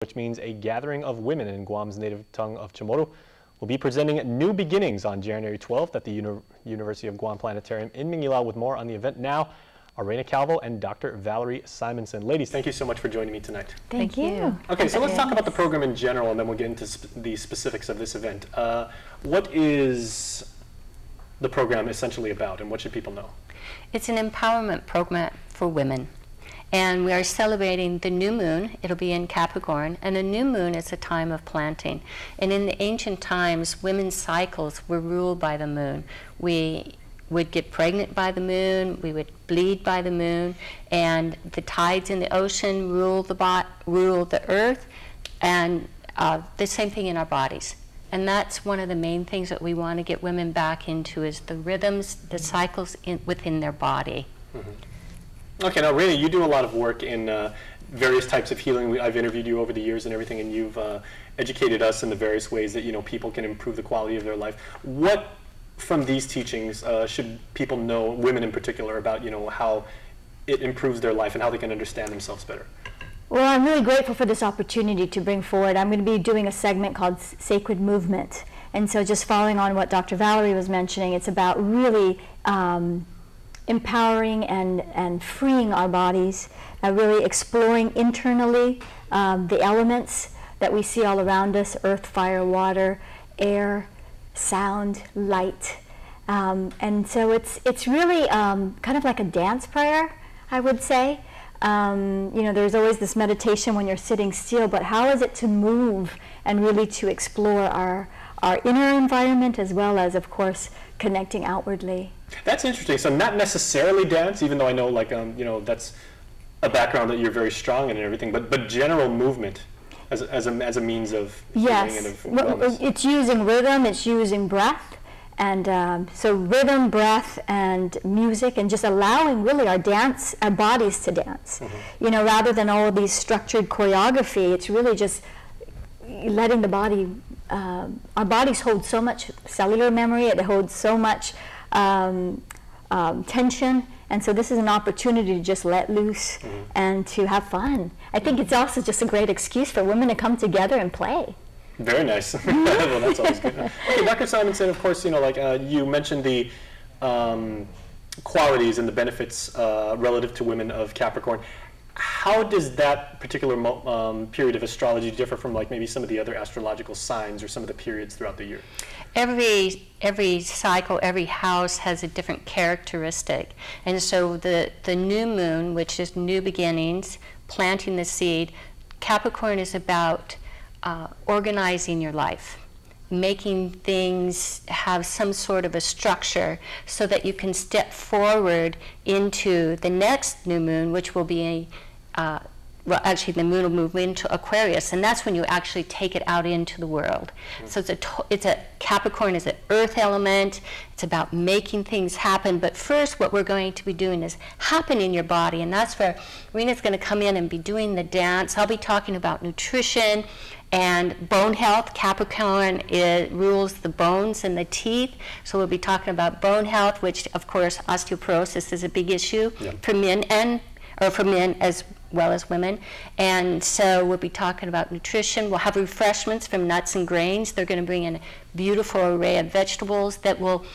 which means a gathering of women in Guam's native tongue of Chamorro, will be presenting New Beginnings on January 12th at the University of Guam Planetarium in Mingilao. With more on the event now, Arena Calvo and Dr. Valerie Simonson. Ladies, thank you so much for joining me tonight. Thank you. Okay, so let's talk about the program in general, and then we'll get into the specifics of this event. What is the program essentially about, and what should people know? It's an empowerment program for women. And we are celebrating the new moon. It'll be in Capricorn. And the new moon is a time of planting. And in the ancient times, women's cycles were ruled by the moon. We would get pregnant by the moon, we would bleed by the moon, and the tides in the ocean rule the earth, and the same thing in our bodies. And that's one of the main things that we want to get women back into, is the rhythms, the cycles within their body. Mm-hmm. Okay, now Rena, you do a lot of work in various types of healing. I've interviewed you over the years and everything, and you've educated us in the various ways that people can improve the quality of their life. What from these teachings should people know, women in particular, about how it improves their life and how they can understand themselves better? Well, I'm really grateful for this opportunity to bring forward. I'm going to be doing a segment called Sacred Movement. And so just following on what Dr. Valerie was mentioning, it's about really empowering and freeing our bodies, really exploring internally the elements that we see all around us: earth, fire, water, air, sound, light. And so it's really kind of like a dance prayer, I would say. There's always this meditation when you're sitting still, but how is it to move and really to explore our inner environment, as well as, of course, connecting outwardly. That's interesting. So not necessarily dance, even though I know, that's a background that you're very strong in and everything, but general movement as a means of healing and of wellness. It's using rhythm, it's using breath, and so rhythm, breath, and music, and just allowing really our bodies to dance. Mm-hmm. Rather than all of these structured choreography, it's really just letting the body. Our bodies hold so much cellular memory, it holds so much tension, and so this is an opportunity to just let loose and to have fun. I think it's also just a great excuse for women to come together and play. Very nice. Well, that's always good. Okay, Dr. Simonson, of course, you mentioned the qualities and the benefits relative to women of Capricorn. How does that particular period of astrology differ from maybe some of the other astrological signs or some of the periods throughout the year? Every cycle, every house has a different characteristic. And so the new moon, which is new beginnings, planting the seed, Capricorn is about organizing your life, making things have some sort of a structure so that you can step forward into the next new moon, which will be actually the moon will move into Aquarius, and that's when you actually take it out into the world. So Capricorn is an earth element. It's about making things happen, but first what we're going to be doing is happen in your body, and that's where Rena's going to come in and be doing the dance. I'll be talking about nutrition and bone health. Capricorn rules the bones and the teeth, so we'll be talking about bone health, which of course osteoporosis is a big issue for men as well as women. And so we'll be talking about nutrition. We'll have refreshments from nuts and grains. They're going to bring in a beautiful array of vegetables that will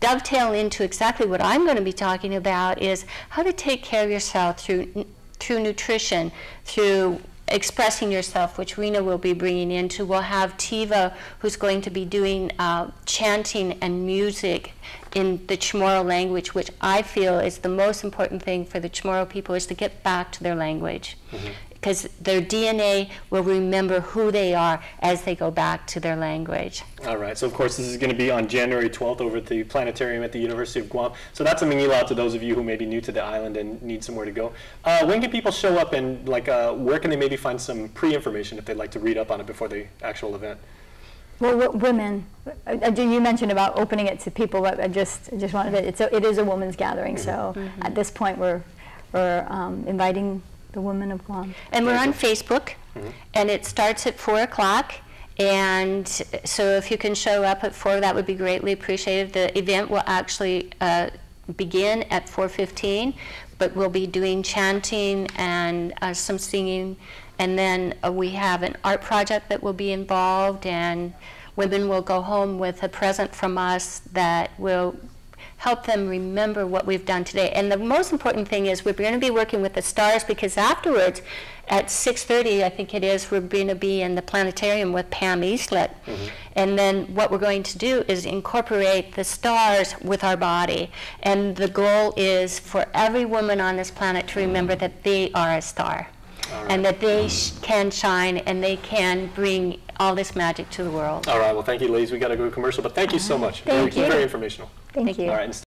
dovetail into exactly what I'm going to be talking about, is how to take care of yourself through nutrition, through expressing yourself, which Rena will be bringing into. We'll have Tiva, who's going to be doing chanting and music in the Chamorro language, which I feel is the most important thing for the Chamorro people, is to get back to their language. Because their DNA will remember who they are as they go back to their language. All right, so of course this is going to be on January 12th over at the Planetarium at the University of Guam. So that's a Mingilao to those of you who may be new to the island and need somewhere to go. When can people show up, and where can they maybe find some pre-information if they'd like to read up on it before the actual event? Well, women, you mentioned about opening it to people, but I just wanted it is a women's gathering, so at this point we're inviting the women of Guam. And we're on Facebook, and it starts at 4 o'clock, and so if you can show up at 4, that would be greatly appreciated. The event will actually begin at 4:15, but we'll be doing chanting and some singing And then we have an art project that will be involved, and women will go home with a present from us that will help them remember what we've done today. And the most important thing is we're going to be working with the stars, because afterwards at 6:30, I think it is, we're going to be in the planetarium with Pam Eastlet. And then what we're going to do is incorporate the stars with our body. And the goal is for every woman on this planet to remember that they are a star. And that they can shine and they can bring all this magic to the world. All right, well, thank you, ladies. We got to go to commercial, but thank you so much. Thank you. Very informational. Thank you. All right, and stay